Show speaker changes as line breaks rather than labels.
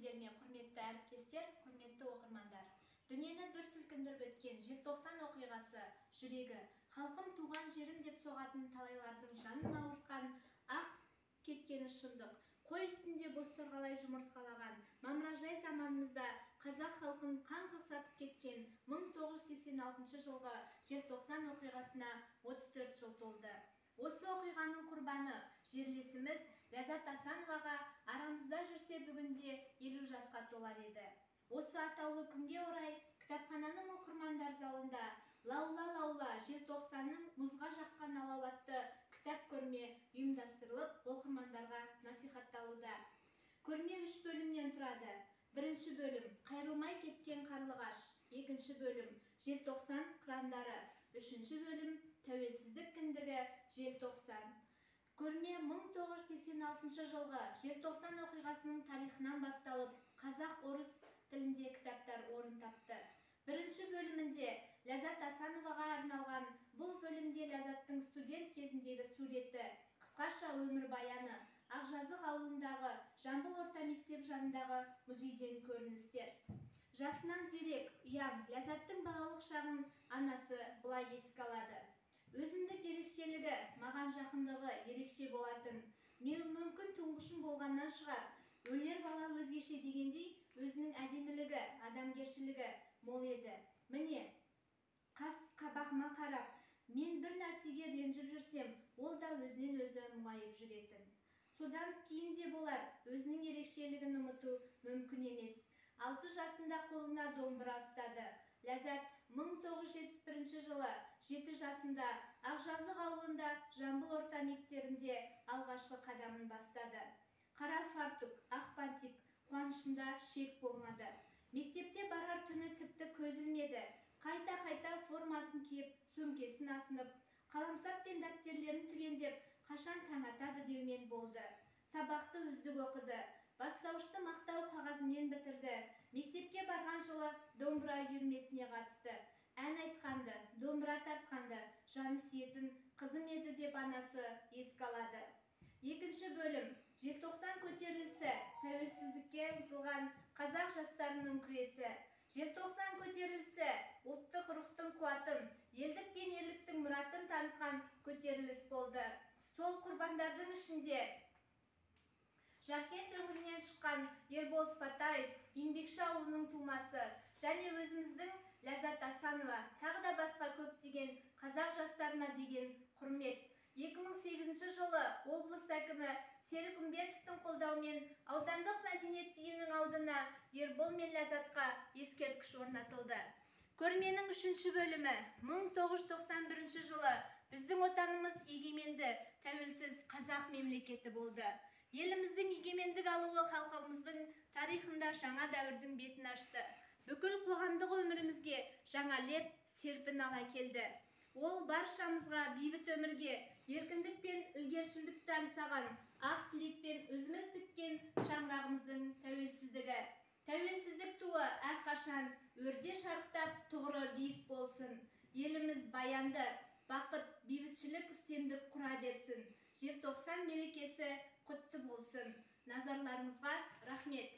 сіздермен, құрметті әріптестер, құрметті оқырмандар. Дүниені дүр сілкіндіріп өткен желтоқсан оқиғасы, жүрегі, халқым туған жерім деп соғатын талайлардың жанын ауыртқан, ақ кеткені шындық. Қой үстінде бозторғалай жұмыртқалаған, мамыражай заманымызда қазақ халқын қан қақсатып кеткен 1986 жылғы желтоқсан оқиғасына 34 жыл толды. Осы оқиғаның құрбаны жерлесіміз Ләззат Асановаға арамызда жүрсе бүгінде 50 жасқа толар еді. Осы атаулы күнге орай кітапхананың оқырмандар залында «Лаула-лаула желтоқсанның мұзға жаққан алауатты» кітап көрме ұйымдастырылып, оқырмандарға насихатталуда. Көрме 3 бөлімнен тұрады. Бірінші бөлім «Қайрылмай кеткен қарлығаш», екінші бөлім «Желтоқсан қырандары», үшінші бөлім «Тәуелсіздік кіндігі желтоқсан». Көрме 1986 жылғы желтоқсан оқиғасының тарихынан басталып, қазақ-орыс тілінде кітаптар орын тапты. Бірінші бөлімінде Ләззат Асановаға арналған, бұл бөлімде Ләззаттың студент кезіндегі суреті, қысқаша өмір баяны, Ақжазық ауылындағы Жамбыл орта мектеп жанындағы музейден көріністер. Жасынан зерек, ұяң, Ләззаттың балалық шағын анасы былай еске алады. Өзіндік ерекшелігі, маған жақындығы ерекше болатын. Мүмкін тұңғышым болғаннан шығар. Өлер бала өзгеше дегендей, өзінің әдемілігі, адамгершілігі мол еді. Міне, қас қабағыма қарап, мен бір нәрсеге ренжіп жүрсем, ол да өзінен өзі мұңайып жүретін. Содан кейін де болар, өзінің ерекшелігін ұмыту мүмкін емес. 6 жасында қолына домбыра ұстады. Ләззат 1971 жылы 7 жасында Ақжазық ауылында Жамбыл орта мектебінде алғашқы қадамын бастады. Қара фартук, ақ бантик, қуанышында шек болмады. Мектепте барар түні тіпті көз ілмеді. Қайта-қайта формасын киіп, сөмкесін асынып, қаламсап пен дәптертерін түгендеп, қашан таң атады деумен болды. Сабақты үздік оқыды. Бастауышты мақтау қағазымен бітірді. Мектепке барған жылы домбыра үйірмесіне қатысты. Ән айтқанды, домбыра тартқанды, жаны сүйетін қызым еді деп анасы еске алады. Екінші бөлім «Желтоқсан көтерілісі, тәуелсіздікке ұмтылған қазақ жастарының күресі». Желтоқсан көтерілісі ұлттық рухтың қуатын, елдік пен ерліктің мұратын танытқан көтеріліс болды. Сол құрбандардың ішінде Жаркент өңірінен шыққан Ербол Спатаев, еңбекші ауылының тумасы, және өзіміздің Ләззат Асанова, тағы да басқа көптеген қазақ жастарына деген құрмет. 2008 жылы облыс әкімі Серік Үмбетовтің қолдауымен аудандық мәдениет үйінің алдына Ербол мен Ләззатқа ескерткіш орнатылды. Көрменің 3-ші бөлімі 1991 жылы біздің отанымыз егеменді, тәуелсіз қазақ мемлекеті болды. Еліміздің егемендік алуы халқымыздың тарихында жаңа дәуірдің бетін ашты. Бүкіл қоғамдық өмірімізге жаңа леп, серпін ала келді. Ол баршамызға бейбіт өмірге, еркіндік пен ілгершілдікті аңсаған, ақ тілекпен өзіміз тіккен шаңырағымыздың тәуелсіздігі. Тәуелсіздік туы әрқашан өрде шарықтап, тұғыры биік болсын. Еліміз баянды, бақыт, бейбітшілік үстемдік құра берсін. Желтоқсан мерекесі құтты болсын. Назарларыңызға рахмет.